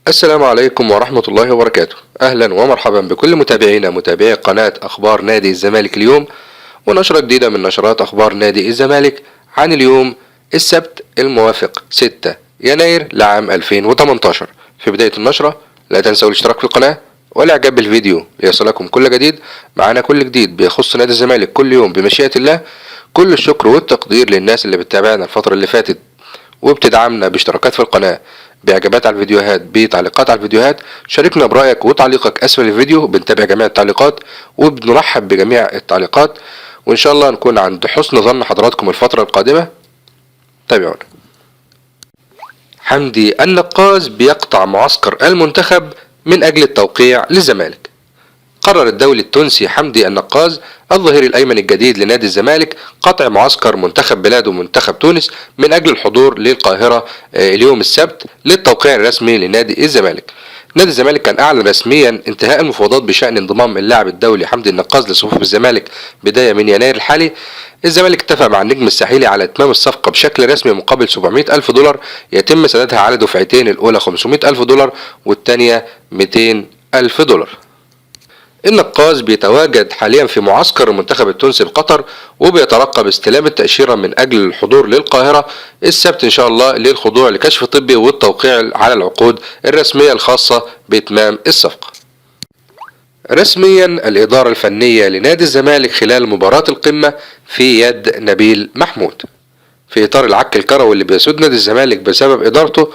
السلام عليكم ورحمة الله وبركاته. أهلا ومرحبا بكل متابعي قناة أخبار نادي الزمالك اليوم، ونشرة جديدة من نشرات أخبار نادي الزمالك عن اليوم السبت الموافق 6 يناير لعام 2018. في بداية النشرة لا تنسوا الاشتراك في القناة والإعجاب بالفيديو ليصلكم كل جديد. معنا كل جديد بيخص نادي الزمالك كل يوم بمشيئة الله. كل الشكر والتقدير للناس اللي بتتابعنا الفترة اللي فاتت وبتدعمنا باشتراكات في القناة، بإعجابات على الفيديوهات، بتعليقات على الفيديوهات. شاركنا برأيك وتعليقك أسفل الفيديو، بنتابع جميع التعليقات وبنرحب بجميع التعليقات، وإن شاء الله نكون عند حسن ظن حضراتكم الفترة القادمة. تابعونا. حمدي النقاز بيقطع معسكر المنتخب من أجل التوقيع للزمالك. قرر الدولي التونسي حمدي النقاز الظهير الأيمن الجديد لنادي الزمالك قطع معسكر منتخب بلاده ومنتخب تونس من أجل الحضور للقاهرة اليوم السبت للتوقيع الرسمي لنادي الزمالك. نادي الزمالك كان أعلن رسميا انتهاء المفاوضات بشأن انضمام اللاعب الدولي حمدي النقاز لصفوف الزمالك بداية من يناير الحالي. الزمالك اتفق مع النجم الساحلي على إتمام الصفقة بشكل رسمي مقابل 700 ألف دولار يتم سدادها على دفعتين، الأولى 500 ألف دولار والثانية 200 ألف دولار. النقاز بيتواجد حاليا في معسكر المنتخب التونسي بقطر، وبيترقب استلام التأشيرة من أجل الحضور للقاهرة السبت إن شاء الله للخضوع لكشف طبي والتوقيع على العقود الرسمية الخاصة بإتمام الصفقة. رسميا الإدارة الفنية لنادي الزمالك خلال مباراة القمة في يد نبيل محمود. في إطار العك الكروي اللي بيسود نادي الزمالك بسبب إدارته،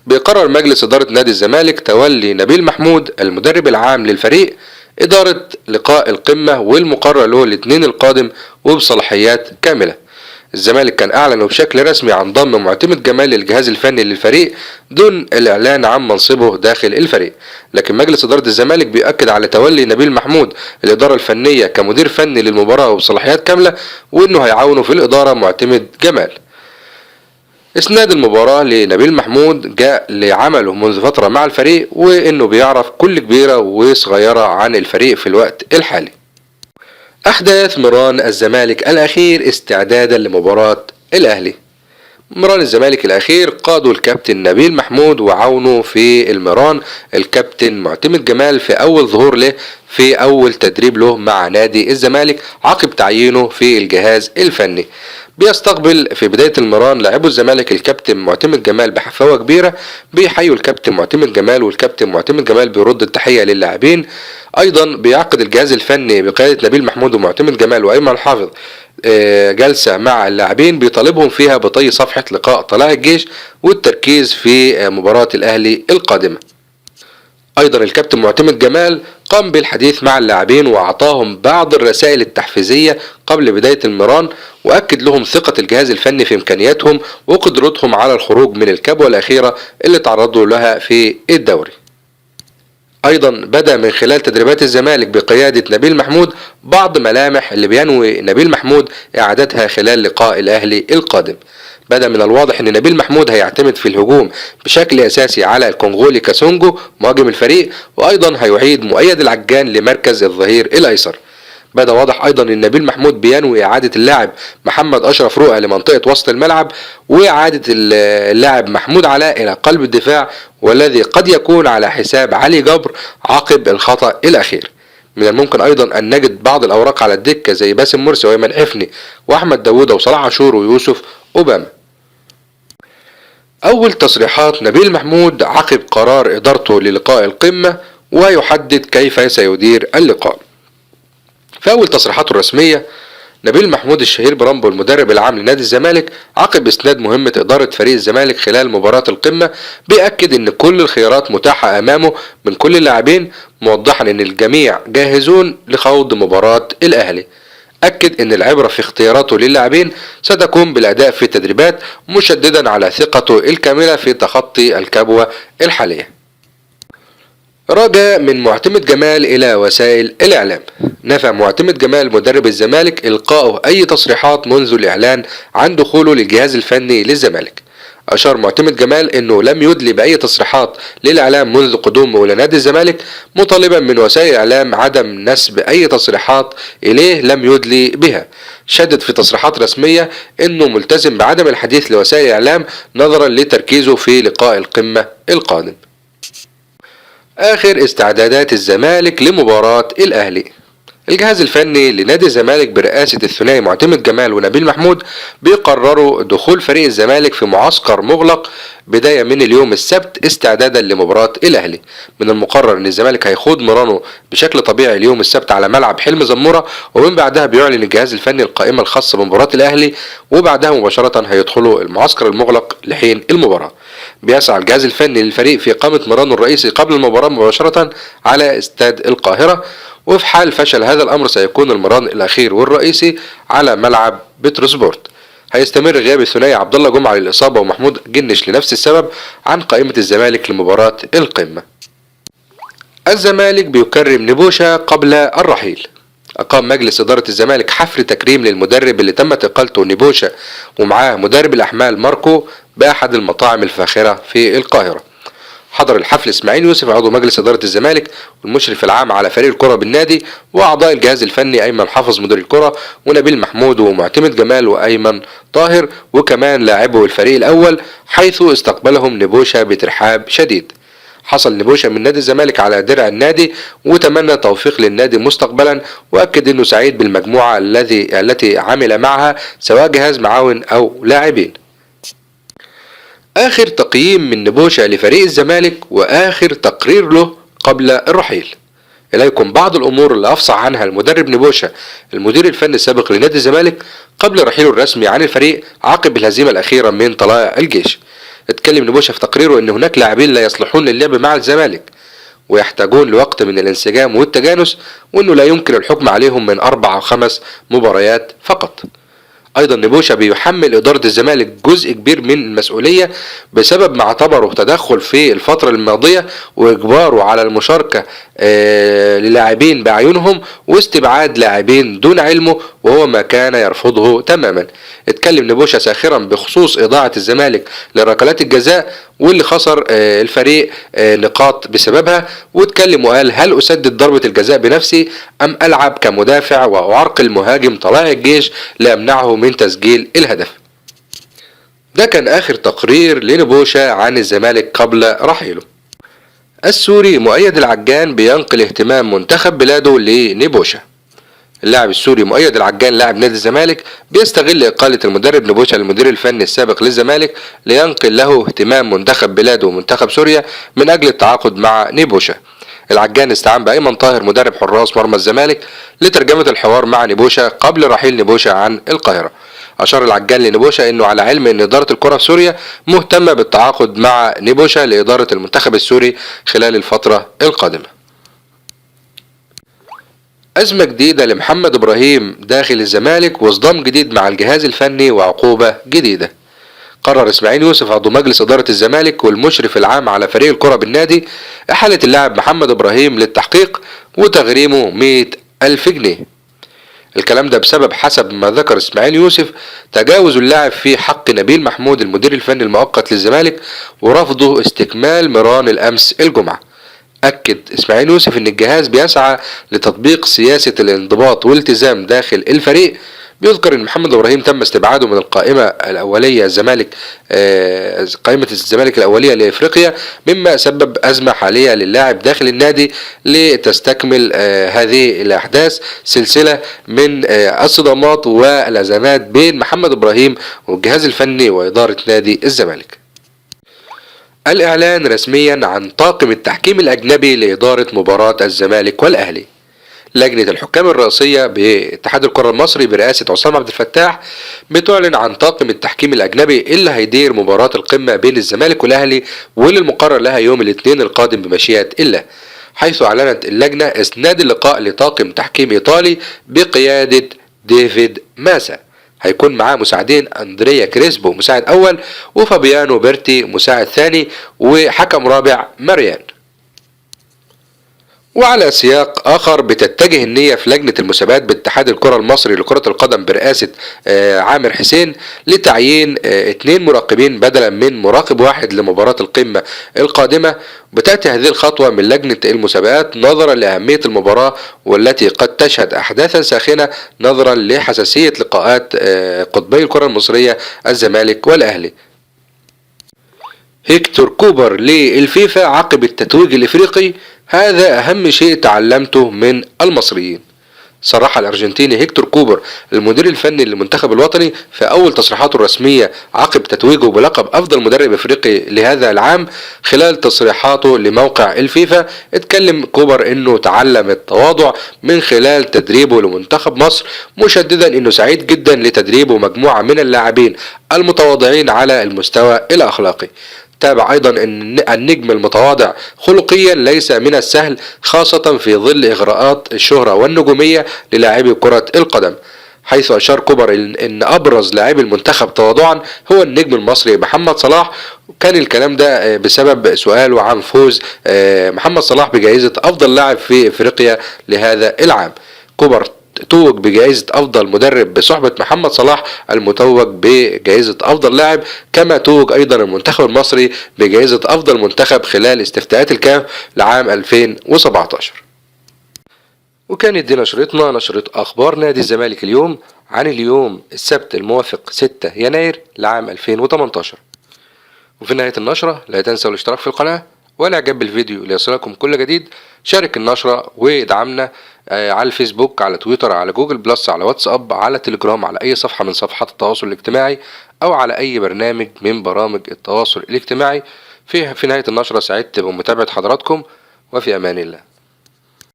بيقرر مجلس إدارة نادي الزمالك تولي نبيل محمود المدرب العام للفريق إدارة لقاء القمة والمقرر له الاثنين القادم وبصلاحيات كاملة. الزمالك كان أعلن بشكل رسمي عن ضم معتمد جمال للجهاز الفني للفريق دون الإعلان عن منصبه داخل الفريق، لكن مجلس إدارة الزمالك بيؤكد على تولي نبيل محمود الإدارة الفنية كمدير فني للمباراة وبصلاحيات كاملة، وإنه هيعاونه في الإدارة معتمد جمال. اسناد المباراة لنبيل محمود جاء لعمله منذ فترة مع الفريق، وانه بيعرف كل كبيرة وصغيرة عن الفريق في الوقت الحالي. احداث مران الزمالك الاخير استعدادا لمباراة الاهلي. مران الزمالك الاخير قاده الكابتن نبيل محمود، وعاونه في المران الكابتن معتمد جمال في اول ظهور له في اول تدريب له مع نادي الزمالك عقب تعيينه في الجهاز الفني. بيستقبل في بداية المران لاعبو الزمالك الكابتن معتمد جمال بحفاوة كبيرة، بيحيوا الكابتن معتمد جمال، والكابتن معتمد جمال بيرد التحية للاعبين. ايضا بيعقد الجهاز الفني بقيادة نبيل محمود ومعتمد جمال وايمن الحافظ جلسة مع اللاعبين بيطالبهم فيها بطي صفحة لقاء طلائع الجيش والتركيز في مباراة الاهلي القادمة. ايضا الكابتن معتمد جمال قام بالحديث مع اللاعبين واعطاهم بعض الرسائل التحفيزية قبل بداية المران، واكد لهم ثقة الجهاز الفني في امكانياتهم وقدرتهم على الخروج من الكبوة الاخيرة اللي تعرضوا لها في الدوري. ايضا بدا من خلال تدريبات الزمالك بقيادة نبيل محمود بعض ملامح اللي بينوي نبيل محمود اعادتها خلال لقاء الاهلي القادم. بدا من الواضح ان نبيل محمود هيعتمد في الهجوم بشكل اساسي على الكونغولي كاسونجو مهاجم الفريق، وايضا هيعيد مؤيد العجان لمركز الظهير الايسر. بدا واضح ايضا ان نبيل محمود بينوي اعادة اللاعب محمد اشرف رؤى لمنطقة وسط الملعب، واعادة اللاعب محمود علاء الى قلب الدفاع، والذي قد يكون على حساب علي جبر عقب الخطأ الاخير. من الممكن ايضا ان نجد بعض الاوراق على الدكة زي باسم مرسي وايمن حفني واحمد داوود وصلاح عاشور ويوسف اوباما. اول تصريحات نبيل محمود عقب قرار ادارته للقاء القمة، ويحدد كيف سيدير اللقاء. في اول تصريحاته الرسمية نبيل محمود الشهير برامبو المدرب العام لنادي الزمالك عقب اسناد مهمة ادارة فريق الزمالك خلال مباراة القمة بيأكد ان كل الخيارات متاحة امامه من كل اللاعبين، موضحا ان الجميع جاهزون لخوض مباراة الاهلي. أكد أن العبرة في اختياراته للاعبين ستكون بالأداء في التدريبات، مشددا على ثقته الكاملة في تخطي الكبوة الحالية. رجع من معتمد جمال إلى وسائل الإعلام. نفى معتمد جمال مدرب الزمالك إلقائه أي تصريحات منذ الإعلان عن دخوله للجهاز الفني للزمالك. أشار معتمد جمال أنه لم يدلي بأي تصريحات للإعلام منذ قدومه إلى نادي الزمالك، مطالبا من وسائل الإعلام عدم نسب أي تصريحات إليه لم يدلي بها. شدد في تصريحات رسمية أنه ملتزم بعدم الحديث لوسائل الإعلام نظرا لتركيزه في لقاء القمة القادم. آخر استعدادات الزمالك لمباراة الأهلي. الجهاز الفني لنادي الزمالك برئاسة الثنائي معتمد جمال ونبيل محمود بيقرروا دخول فريق الزمالك في معسكر مغلق بداية من اليوم السبت استعدادا لمباراة الأهلي. من المقرر أن الزمالك هيخوض مرانه بشكل طبيعي اليوم السبت على ملعب حلمي زمورة، ومن بعدها بيعلن الجهاز الفني القائمة الخاصة بمباراة الأهلي، وبعدها مباشرة هيدخلوا المعسكر المغلق لحين المباراة. بيسعى الجهاز الفني للفريق في إقامة مرانه الرئيسي قبل المباراة مباشرة على استاد القاهرة، وفي حال فشل هذا الأمر سيكون المران الأخير والرئيسي على ملعب بتروسبورت. هيستمر غياب الثنائي عبد الله جمعة للإصابة ومحمود جنش لنفس السبب عن قائمة الزمالك لمباراة القمة. الزمالك بيكرم نبوشة قبل الرحيل. أقام مجلس إدارة الزمالك حفل تكريم للمدرب اللي تمت إقالته نبوشة، ومعاه مدرب الأحمال ماركو بأحد المطاعم الفاخرة في القاهرة. حضر الحفل اسماعيل يوسف عضو مجلس إدارة الزمالك والمشرف العام على فريق الكرة بالنادي، وأعضاء الجهاز الفني أيمن حافظ مدير الكرة ونبيل محمود ومعتمد جمال وأيمن طاهر، وكمان لاعبو الفريق الأول، حيث استقبلهم نبوشة بترحاب شديد. حصل نبوشة من نادي الزمالك على درع النادي وتمنى توفيق للنادي مستقبلا، وأكد أنه سعيد بالمجموعة التي عمل معها سواء جهاز معاون أو لاعبين. آخر تقييم من نبوشة لفريق الزمالك وآخر تقرير له قبل الرحيل. إليكم بعض الأمور اللي أفصح عنها المدرب نبوشة المدير الفني السابق لنادي الزمالك قبل رحيله الرسمي عن الفريق عقب الهزيمة الأخيرة من طلائع الجيش. اتكلم نبوشة في تقريره أن هناك لاعبين لا يصلحون للعب مع الزمالك ويحتاجون لوقت من الانسجام والتجانس، وأنه لا يمكن الحكم عليهم من 4 أو 5 مباريات فقط. ايضا نبوشة بيحمل ادارة الزمالك جزء كبير من المسؤولية بسبب ما اعتبره تدخل في الفترة الماضية واجباره على المشاركة للاعبين باعينهم واستبعاد لاعبين دون علمه، وهو ما كان يرفضه تماما. اتكلم نبوشة ساخرا بخصوص اضاعة الزمالك لركلات الجزاء واللي خسر الفريق نقاط بسببها، واتكلم وقال: هل اسدد ضربة الجزاء بنفسي ام العب كمدافع واعرقل مهاجم طلائع الجيش لامنعه من تسجيل الهدف؟ ده كان اخر تقرير لنبوشة عن الزمالك قبل رحيله. السوري مؤيد العجان بينقل اهتمام منتخب بلاده لنبوشة. اللاعب السوري مؤيد العجان لاعب نادي الزمالك بيستغل إقالة المدرب نبوشة المدير الفني السابق للزمالك لينقل له اهتمام منتخب بلاده ومنتخب سوريا من أجل التعاقد مع نبوشة. العجان استعان بأيمن طاهر مدرب حراس مرمى الزمالك لترجمة الحوار مع نبوشة قبل رحيل نبوشة عن القاهرة. أشار العجان لنبوشة أنه على علم أن إدارة الكرة في سوريا مهتمة بالتعاقد مع نبوشة لإدارة المنتخب السوري خلال الفترة القادمة. أزمة جديدة لمحمد إبراهيم داخل الزمالك واصطدام جديد مع الجهاز الفني وعقوبة جديدة. قرر اسماعيل يوسف عضو مجلس إدارة الزمالك والمشرف العام على فريق الكرة بالنادي إحالة اللاعب محمد إبراهيم للتحقيق وتغريمه 100,000 جنيه. الكلام ده بسبب حسب ما ذكر اسماعيل يوسف تجاوز اللاعب في حق نبيل محمود المدير الفني المؤقت للزمالك ورفضه استكمال مران الأمس الجمعة. أكد إسماعيل يوسف أن الجهاز بيسعى لتطبيق سياسة الانضباط والالتزام داخل الفريق. بيذكر أن محمد إبراهيم تم استبعاده من القائمة الأولية الزمالك قائمة الزمالك الأولية لإفريقيا، مما سبب أزمة حالية للاعب داخل النادي لتستكمل هذه الأحداث سلسلة من الصدامات والأزمات بين محمد إبراهيم والجهاز الفني وإدارة نادي الزمالك. الإعلان رسميا عن طاقم التحكيم الأجنبي لإدارة مباراة الزمالك والأهلي. لجنة الحكام الرئاسية باتحاد الكرة المصري برئاسة عصام عبد الفتاح بتعلن عن طاقم التحكيم الأجنبي اللي هيدير مباراة القمة بين الزمالك والأهلي واللي المقرر لها يوم الاثنين القادم بمشيئة الله، حيث أعلنت اللجنة إسناد اللقاء لطاقم تحكيم إيطالي بقيادة ديفيد ماسا. هيكون معاه مساعدين أندريا كريسبو مساعد أول وفابيانو بيرتي مساعد ثاني وحكم رابع ماريان. وعلى سياق آخر بتتجه النية في لجنة المسابقات باتحاد الكرة المصري لكرة القدم برئاسة عامر حسين لتعيين 2 مراقبين بدلا من مراقب واحد لمباراة القمة القادمة. بتأتي هذه الخطوة من لجنة المسابقات نظرا لأهمية المباراة والتي قد تشهد أحداثا ساخنة نظرا لحساسية لقاءات قطبي الكرة المصرية الزمالك والأهلي. هيكتور كوبر للفيفا عقب التتويج الإفريقي، هذا أهم شيء تعلمته من المصريين. صرح الأرجنتيني هيكتور كوبر المدير الفني للمنتخب الوطني في أول تصريحاته الرسمية عقب تتويجه بلقب أفضل مدرب إفريقي لهذا العام. خلال تصريحاته لموقع الفيفا اتكلم كوبر إنه تعلم التواضع من خلال تدريبه لمنتخب مصر، مشددا إنه سعيد جدا لتدريبه مجموعة من اللاعبين المتواضعين على المستوى الأخلاقي. تابع أيضا أن النجم المتواضع خلقيا ليس من السهل، خاصة في ظل إغراءات الشهرة والنجومية للاعبي كرة القدم، حيث أشار كوبر إن أبرز لاعبي المنتخب تواضعا هو النجم المصري محمد صلاح. كان الكلام ده بسبب سؤاله عن فوز محمد صلاح بجائزة أفضل لاعب في إفريقيا لهذا العام. كوبر توج بجائزة أفضل مدرب بصحبة محمد صلاح المتوج بجائزة أفضل لاعب، كما توج أيضا المنتخب المصري بجائزة أفضل منتخب خلال استفتاءات الكاف لعام 2017. وكانت دي نشرتنا، نشرة أخبار نادي الزمالك اليوم عن اليوم السبت الموافق 6 يناير لعام 2018. وفي نهاية النشرة لا تنسوا الاشتراك في القناة والاعجاب بالفيديو ليصلكم كل جديد. شارك النشرة وادعمنا على الفيسبوك، على تويتر، على جوجل بلس، على واتساب، على تليجرام، على اي صفحة من صفحات التواصل الاجتماعي او على اي برنامج من برامج التواصل الاجتماعي. في نهاية النشرة سعدت بمتابعة حضراتكم، وفي امان الله.